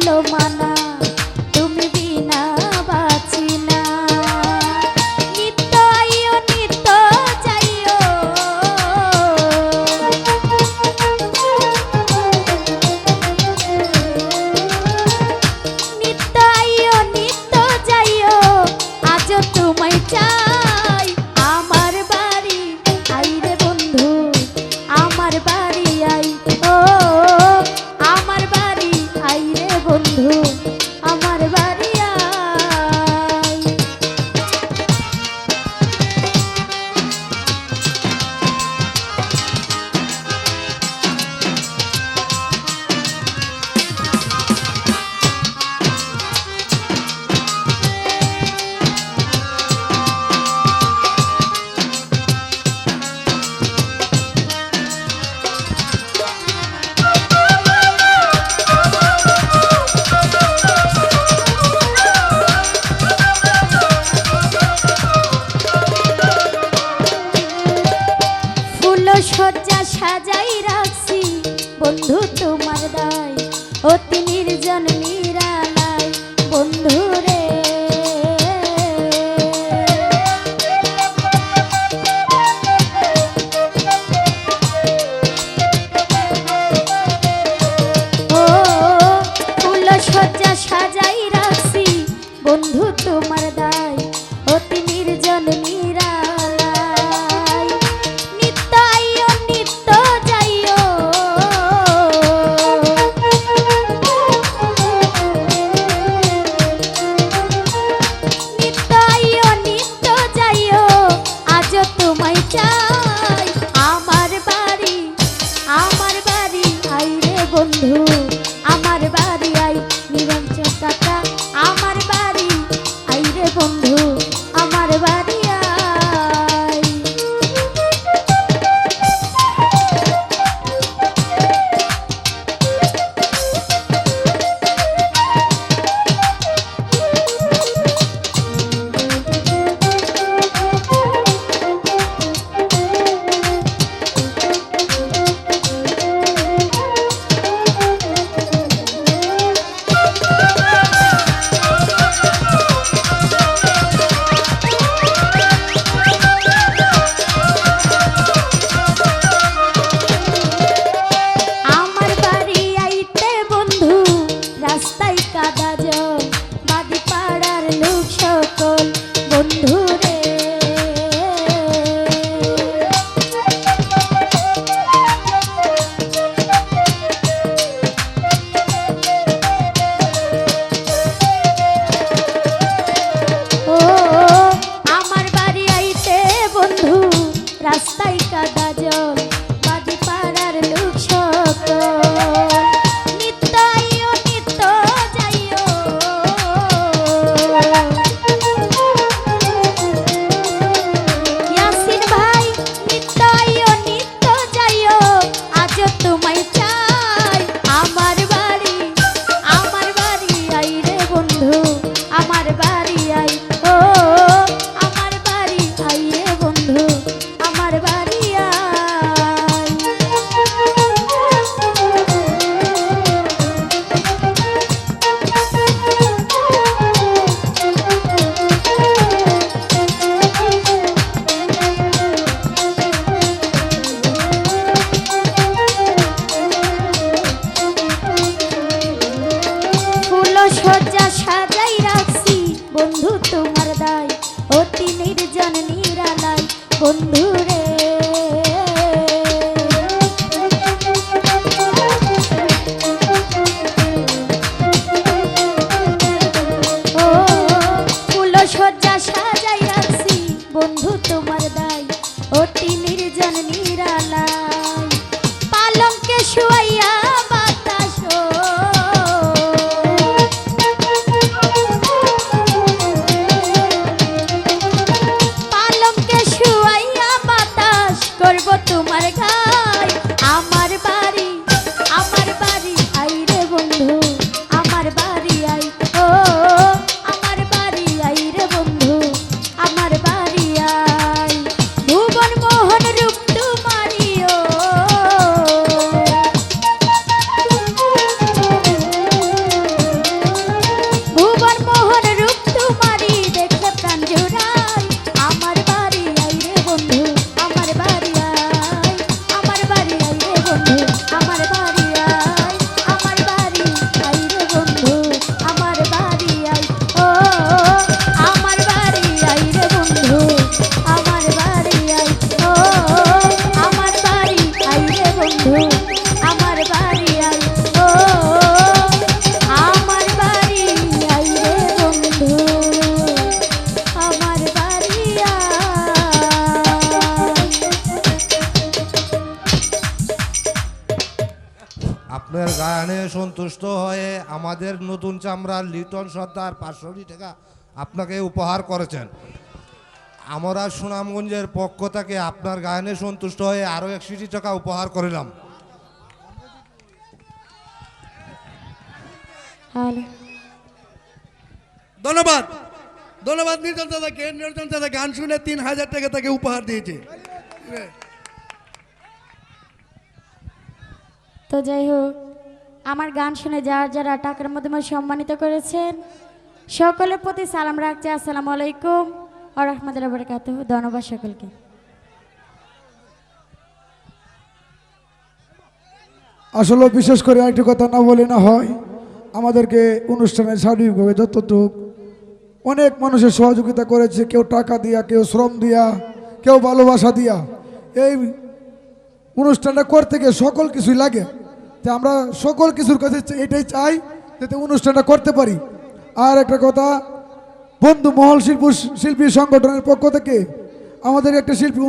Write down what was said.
হলো মানা তুমি বিনা বাঁচি না। নিত্য আইও নিত্য যাইও, নিত্য আইও নিত্য যাইও, আজও তোমায় চাই। আমার বাড়ি আই রে বন্ধু, আমার বাড়ি আই, ও আমার বাড়ি আই রে বন্ধু, আমার বাড়ি আই। সজ্জা সাজাই রাখছি বন্ধু তোমার দায়, অতি নির্জন নিরালায় বন্ধু রে। ও ফুল সজ্জা সাজাই রাখছি বন্ধু তোমার দায়, অতি নির্জন নিরালায়। নিত্য আইও নিত্য যাইও, নিত্য আইও নিত্য যাইও, আজও তোমায় চাই। আমার বাড়ি আই রে বন্ধু, আমার বাড়ি আই নিরঞ্জন কাকা, আমার বাড়ি আই রে বন্ধু, আমার বাড়ি আই। রাস্তায় কাদা জল, বাদি পাড়ার লোক সকল বন্ধু রে। ও আমার বাড়ি আইতে বন্ধু, রাস্তায় কাদা জল, বাদি পাড়ার লোক সকল। তোমায় চাই। আমার বাড়ি আই রে বন্ধু, আমার বাড়ি আই, ও আমার বাড়ি আই রে বন্ধু, আমার বাড়ি আই। সজ্জা সাজাই রাখছি বন্ধু তোমার দায়, অতি নির্জন নিরালায় বন্ধু রে। ও ফুল সজ্জা সাজাই রাখছি বন্ধু তোমার দায়, অতি নির্জন নিরালায়। পালঙ্কে শুয়াইয়া বাতাস গানে সন্তুষ্ট হয়ে আমাদের নতুন চামড়ার লিটন সর্দার 500 টাকা আপনাকে উপহার করেছেন। আমরা সুনামগঞ্জের পক্ষ থেকে আপনার গানে সন্তুষ্ট হয়ে আরও 100 টাকা উপহার করিলাম। হ্যালো, ধন্যবাদ ধন্যবাদ নির্জন দাদাকে। নির্জন দাদা গান শুনে 3000 টাকা তাকে উপহার দিয়েছে। তো যাই হোক, আমার গান শুনে যারা যারা টাকার মাধ্যমে সম্মানিত করেছেন সকলের প্রতি সালাম রাখছি। আসসালামু আলাইকুম ওয়া রাহমাতুল্লাহি ওয়া বারাকাতুহু। ধন্যবাদ সকলকে। আসলে বিশেষ করে একটি কথা না বলে না হয়, আমাদেরকে অনুষ্ঠানের সার্বিকভাবে যতটুক অনেক মানুষের সহযোগিতা করেছে, কেউ টাকা দিয়া, কেউ শ্রম দিয়া, কেউ ভালোবাসা দিয়া। এই অনুষ্ঠানটা করতে গিয়ে সকল কিছুই লাগে, যে আমরা সকল কিছুর কাছে এটাই চাই যাতে অনুষ্ঠানটা করতে পারি। আর একটা কথা, বন্ধু মহল শিল্পী সংগঠনের পক্ষ থেকে আমাদের একটা শিল্পী